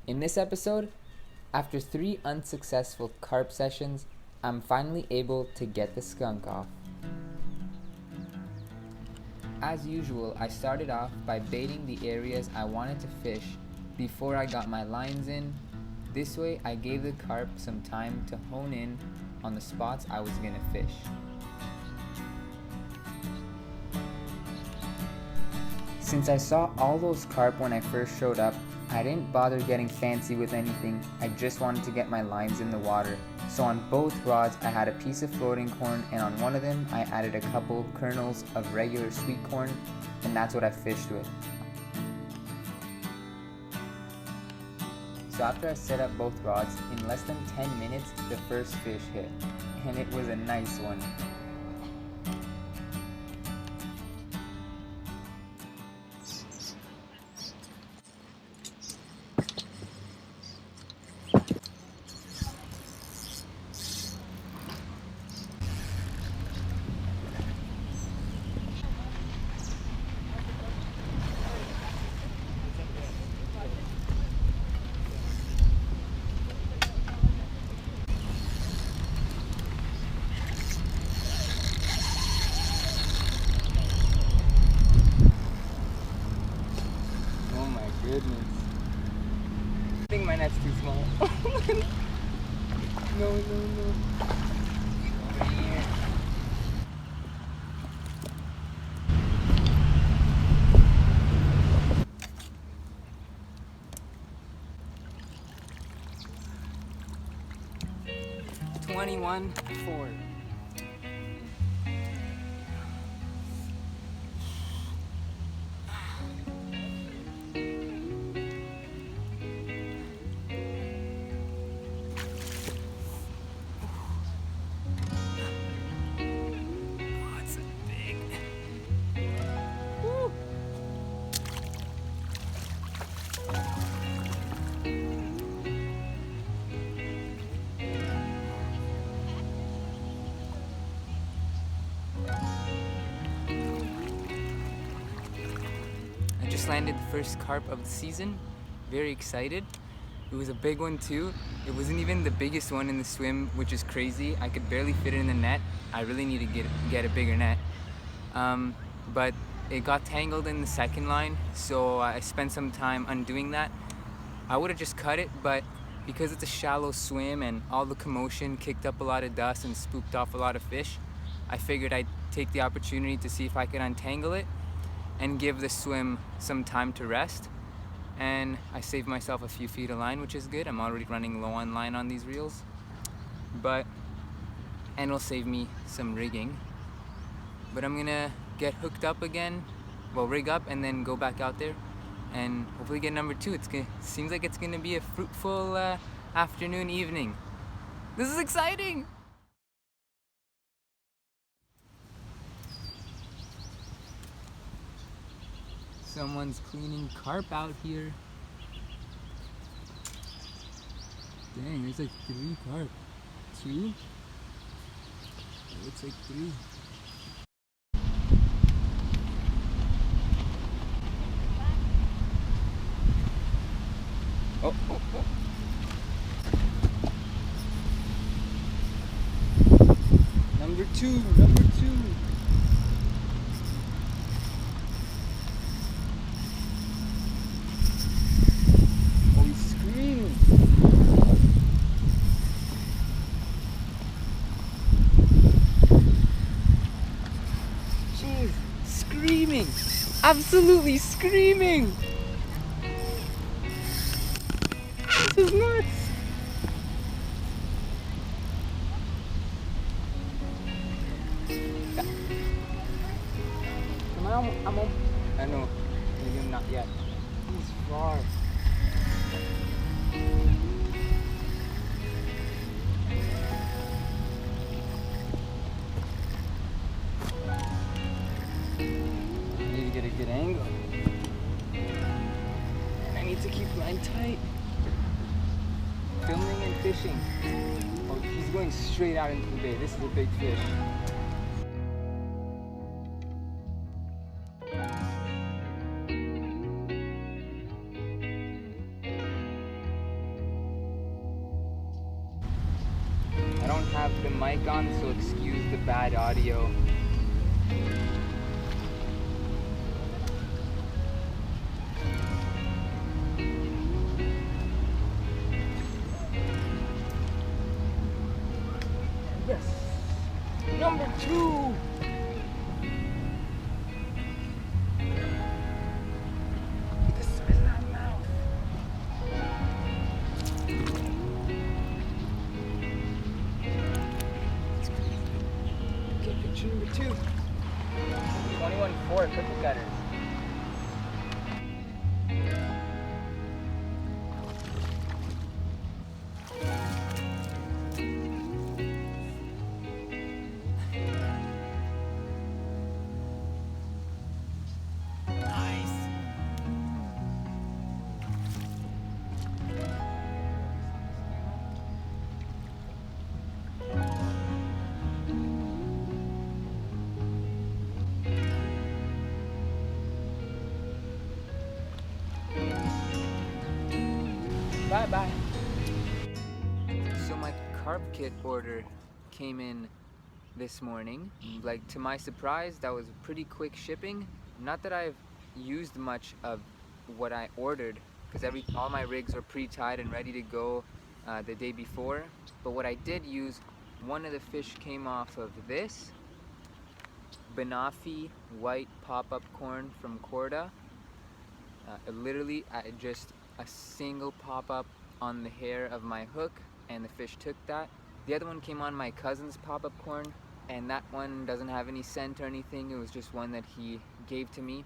In this episode, after 3 unsuccessful carp sessions, I'm finally able to get the skunk off. As usual, I started off by baiting the areas I wanted to fish before I got my lines in. This way, I gave the carp some time to hone in on the spots I was gonna fish. Since I saw all those carp when I first showed up, I didn't bother getting fancy with anything. I just wanted to get my lines in the water. So on both rods I had a piece of floating corn, and on one of them I added a couple kernels of regular sweet corn, and that's what I fished with. So after I set up both rods, in less than 10 minutes the first fish hit, and it was a nice one. Oh my goodness. I think my net's too small. No. Over here. $21.4. I just landed the first carp of the season. Very excited. It was a big one too. It wasn't even the biggest one in the swim, which is crazy. I could barely fit it in the net. I really need to get a bigger net. But it got tangled in the second line, so I spent some time undoing that. I would have just cut it, but because it's a shallow swim and all the commotion kicked up a lot of dust and spooked off a lot of fish, I figured I'd take the opportunity to see if I could untangle it and give the swim some time to rest. And I saved myself a few feet of line, which is good. I'm already running low on line on these reels, and it'll save me some rigging. But I'm gonna get hooked up again, rig up and then go back out there and hopefully get number 2. Seems like it's gonna be a fruitful afternoon, evening. This is exciting! Someone's cleaning carp out here. Dang, there's like 3 carp. 2? It looks like 3. Oh. Number two. Oh, he's screaming. Jeez, screaming. Absolutely screaming. This is nuts. I know. Maybe I'm not yet. He's far. I need to get a good angle. And I need to keep line tight. Filming and fishing. Oh, he's going straight out into the bay. This is a big fish. have the mic on, so excuse the bad audio. Yes! Number 2! The size of that mouth. Okay, picture number 2. 21-4 cookie cutters. Bye-bye. So my carp kit order came in this morning. Like, to my surprise, that was pretty quick shipping. Not that I've used much of what I ordered, because all my rigs are pre-tied and ready to go the day before. But what I did use, one of the fish came off of this banoffee white pop-up corn from Corda. Literally, just a single pop-up on the hair of my hook, and the fish took that. The other one came on my cousin's pop-up corn, and that one doesn't have any scent or anything. It was just one that he gave to me,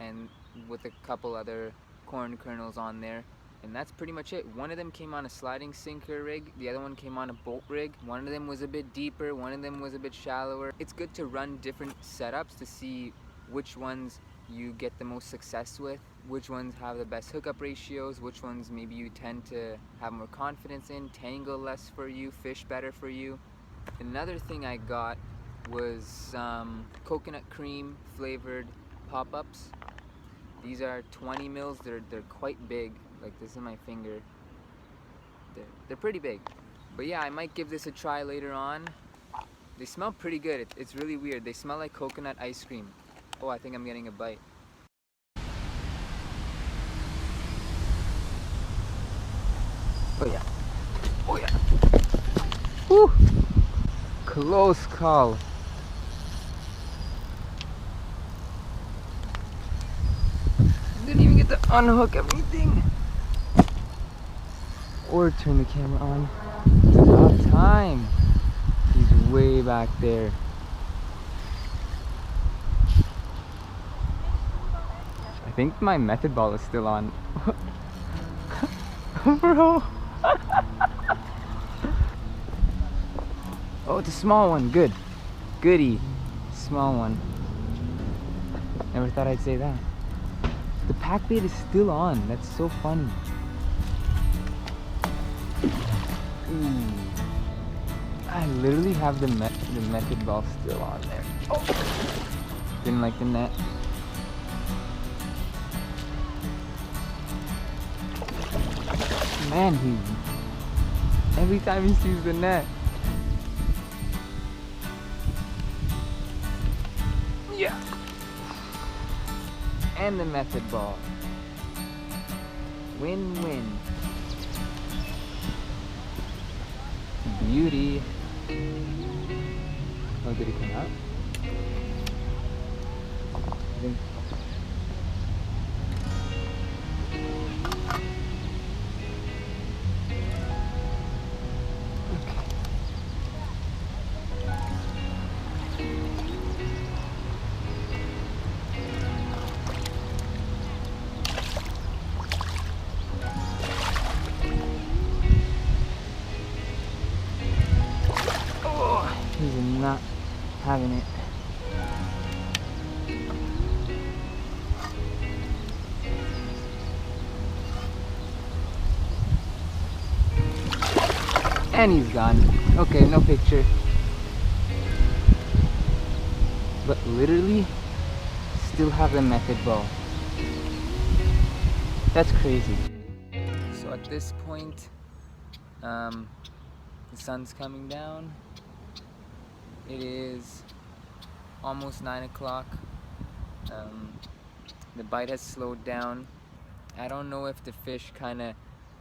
and with a couple other corn kernels on there. And that's pretty much it. One of them came on a sliding sinker rig, the other one came on a bolt rig. One of them was a bit deeper, one of them was a bit shallower. It's good to run different setups to see which ones you get the most success with, which ones have the best hookup ratios, which ones maybe you tend to have more confidence in, tangle less for you, fish better for you. Another thing I got was some coconut cream flavored pop-ups. These are 20 mils, they're quite big, like this is my finger. They're pretty big. But yeah, I might give this a try later on. They smell pretty good, it's really weird. They smell like coconut ice cream. Oh, I think I'm getting a bite. Oh yeah. Oh yeah. Whew. Close call. Didn't even get to unhook everything. Or turn the camera on. It's about time. He's way back there. I think my method ball is still on. Bro. Oh, it's a small one. Good. Goody. Small one. Never thought I'd say that. The pack bait is still on. That's so funny. Ooh. I literally have the method ball still on there. Oh. Didn't like the net. Man, every time he sees the net. Yeah. And the method ball. Win-win. Beauty. Oh, did it come out? I think. He's not having it. And he's gone. Okay, no picture. But literally, still have the method ball. That's crazy. So at this point, The sun's coming down. It is almost 9 o'clock. The bite has slowed down. I don't know if the fish kind of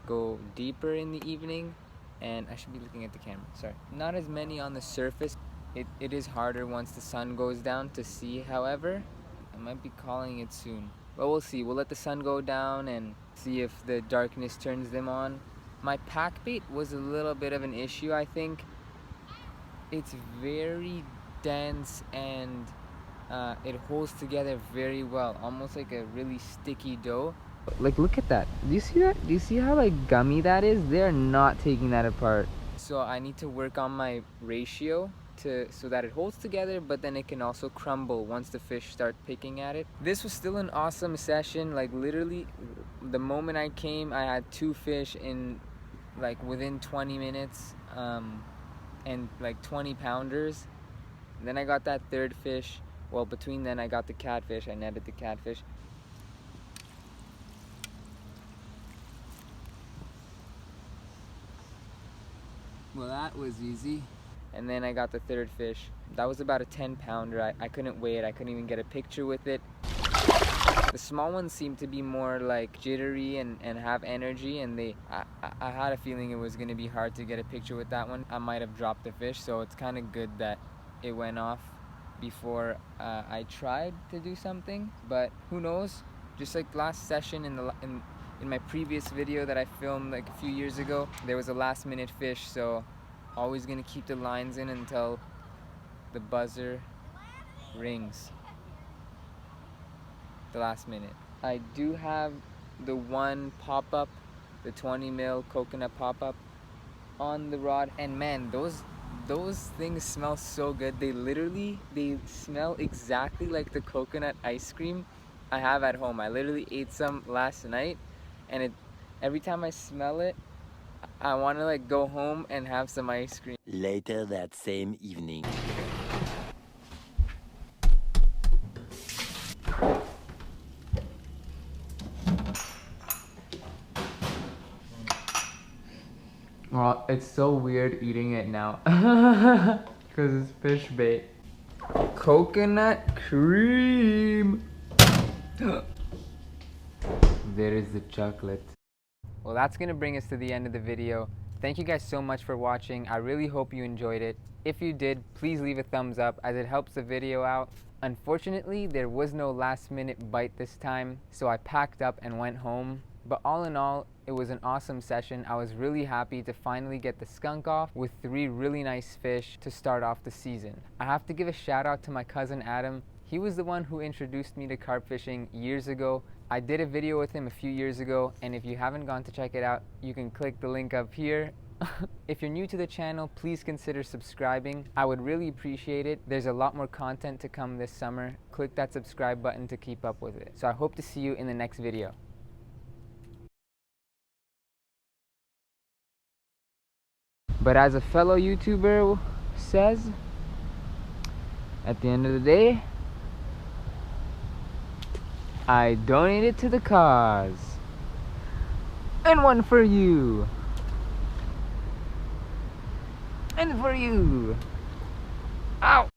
go deeper in the evening, and I should be looking at the camera, sorry. Not as many on the surface. It is harder once the sun goes down to see, however. I might be calling it soon, but we'll see. We'll let the sun go down and see if the darkness turns them on. My pack bait was a little bit of an issue, I think. It's very dense and it holds together very well, almost like a really sticky dough. Like, look at that. Do you see that? Do you see how like gummy that is? They're not taking that apart. So I need to work on my ratio so that it holds together, but then it can also crumble once the fish start picking at it. This was still an awesome session. Like, literally the moment I came, I had 2 fish in like within 20 minutes and like 20 pounders. And then I got that 3rd fish. Well, between then I got the catfish. I netted the catfish. Well, that was easy. And then I got the 3rd fish. That was about a 10 pounder. I couldn't weigh it. I couldn't even get a picture with it. The small ones seemed to be more like jittery and have energy, and I had a feeling it was going to be hard to get a picture with that one. I might have dropped the fish, so it's kind of good that it went off before I tried to do something. But who knows? Just like last session in my previous video that I filmed like a few years ago, there was a last-minute fish, so always gonna keep the lines in until the buzzer rings. The last minute. I do have the one pop-up, the 20 mil coconut pop-up on the rod, and man, those things smell so good. They smell exactly like the coconut ice cream I have at home. I literally ate some last night, and every time I smell it, I want to like go home and have some ice cream. Later that same evening. Well, it's so weird eating it now because it's fish bait. Coconut cream. There is the chocolate. Well, that's gonna bring us to the end of the video. Thank you guys so much for watching. I really hope you enjoyed it. If you did, please leave a thumbs up as it helps the video out. Unfortunately, there was no last-minute bite this time, so I packed up and went home. But all in all, it was an awesome session. I was really happy to finally get the skunk off with 3 really nice fish to start off the season. I have to give a shout out to my cousin Adam. He was the one who introduced me to carp fishing years ago. I did a video with him a few years ago, and if you haven't gone to check it out, you can click the link up here. If you're new to the channel, please consider subscribing. I would really appreciate it. There's a lot more content to come this summer. Click that subscribe button to keep up with it. So I hope to see you in the next video. But as a fellow YouTuber says, at the end of the day, I donate it to the cause. And one for you. And for you. Ow!